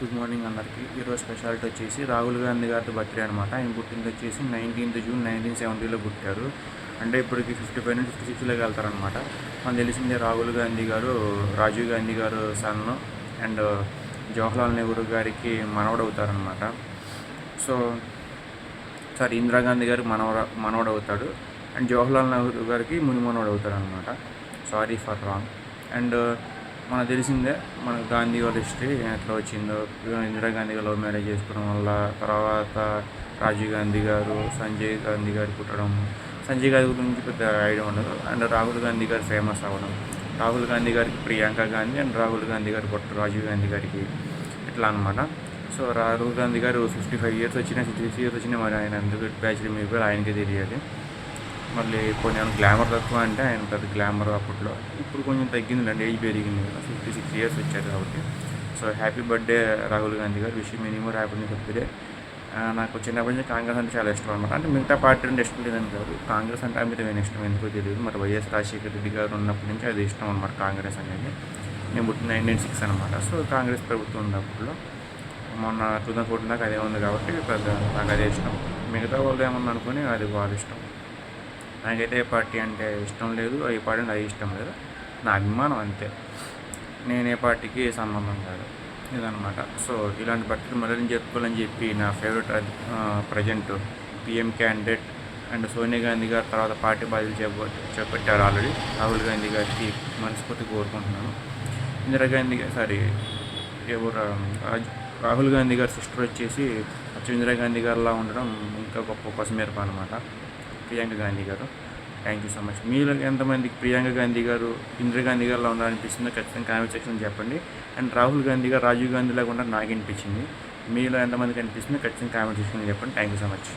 Good morning అందరికీ. ఈరోజు speciality వచ్చేసి రాహుల్ గాంధీ గారి బర్త్డే అనమాట. ఆయన పుట్టింది వచ్చేసి 19th జూన్ 1970లో పుట్టారు. అంటే ఇప్పటికి 55 నుంచి 56లోకి వెళ్తారనమాట. మనకు తెలిసిందే రాహుల్ గాంధీ గారు రాజీవ్ గాంధీ గారు సన్ అండ్ జవహర్లాల్ నెహ్రూ గారికి మనవడు అవుతారనమాట. ఇందిరాగాంధీ గారికి మనవడు అవుతాడు అండ్ జవహర్లాల్ నెహ్రూ గారికి ముని మనవడు అవుతాడు అనమాట. Sorry for wrong. అండ్ మనకు తెలిసిందే మనకు గాంధీ వాళ్ళ హిస్టరీ ఎట్లా వచ్చిందో. ఇందిరాగాంధీ గారు లవ్ మ్యారేజ్ చేసుకోవడం వల్ల, తర్వాత రాజీవ్ గాంధీ గారు సంజయ్ గాంధీ గారు పుట్టడం. సంజయ్ గాంధీ గురించి పెద్ద ఐడియా ఉండదు. అండ్ రాహుల్ గాంధీ గారు ఫేమస్ అవ్వడం, రాహుల్ గాంధీ గారికి ప్రియాంక గాంధీ అండ్ రాహుల్ గాంధీ గారు పుట్టారు రాజీవ్ గాంధీ గారికి, ఇట్లా అనమాట. రాహుల్ గాంధీ గారు 55 years వచ్చినా 56 years వచ్చినా మరి ఆయన ఎందుకు బ్యాచులర్ మీరు ఆయనకే తెలియాలి. మళ్ళీ కొన్ని ఏమైనా గ్లామర్ తక్కువ అంటే ఆయన పెద్ద గ్లామర్ అప్పట్లో. ఇప్పుడు కొంచెం తగ్గిందండి, ఏజ్ పెరిగింది కదా, 56 years వచ్చారు కాబట్టి. హ్యాపీ బర్త్డే రాహుల్ గాంధీ గారు. Wish many more happy birthday. నాకు చిన్నప్పటి నుంచి కాంగ్రెస్ అంటే చాలా ఇష్టం అనమాట. అంటే మిగతా పార్టీ అంటే ఇష్టం లేదని కాదు, కాంగ్రెస్ అంటే అమితమైన ఇష్టం, ఎందుకో తెలియదు. మరి వైఎస్ రాజశేఖర రెడ్డి గారు ఉన్నప్పటి నుంచి అది ఇష్టం అనమాట కాంగ్రెస్ అనేది. నేను పుట్టిన 1996 అనమాట. కాంగ్రెస్ ప్రభుత్వం ఉంది అప్పట్లో. మొన్న 2014 దాకా అదే ఉంది కాబట్టి పెద్ద నాకు అదే ఇష్టం. మిగతా వాళ్ళు ఏమన్నా అనుకుని అది వాళ్ళ ఇష్టం. నాకైతే ఏ పార్టీ అంటే ఇష్టం లేదు, ఏ పార్టీ అంటే అది ఇష్టం లేదు. నా అభిమానం అంతే, నేను ఏ పార్టీకి సంబంధం కాదు, ఇదనమాట. ఇలాంటి బర్త్డే మళ్ళీ చెప్పుకోవాలని చెప్పి నా favourite present PM candidate and Sonia Gandhi గారు తర్వాత పార్టీ బాధ్యతలు చేపట్టారు ఆల్రెడీ. రాహుల్ గాంధీ గారికి మనస్ఫూర్తి కోరుకుంటున్నాను. రాహుల్ గాంధీ గారి సిస్టర్ వచ్చేసి ఇందిరాగాంధీ గారిలా ఉండడం ఇంకా గొప్ప కొసమేరప అనమాట, ప్రియాంక గాంధీ గారు. Thank you so much. మీలో ఎంతమందికి ప్రియాంక గాంధీ గారు ఇందిరాగాంధీ గారిలో ఉండాలనిపిస్తుందో ఖచ్చితంగా కామెంట్ సెక్షన్ చెప్పండి. అండ్ రాహుల్ గాంధీ గారు రాజీవ్ గాంధీ లాగా ఉండడం నాకు అనిపించింది. మీలో ఎంతమందికి అనిపిస్తుందో ఖచ్చితంగా కామెంట్ సెక్షన్ చెప్పండి. Thank you so much.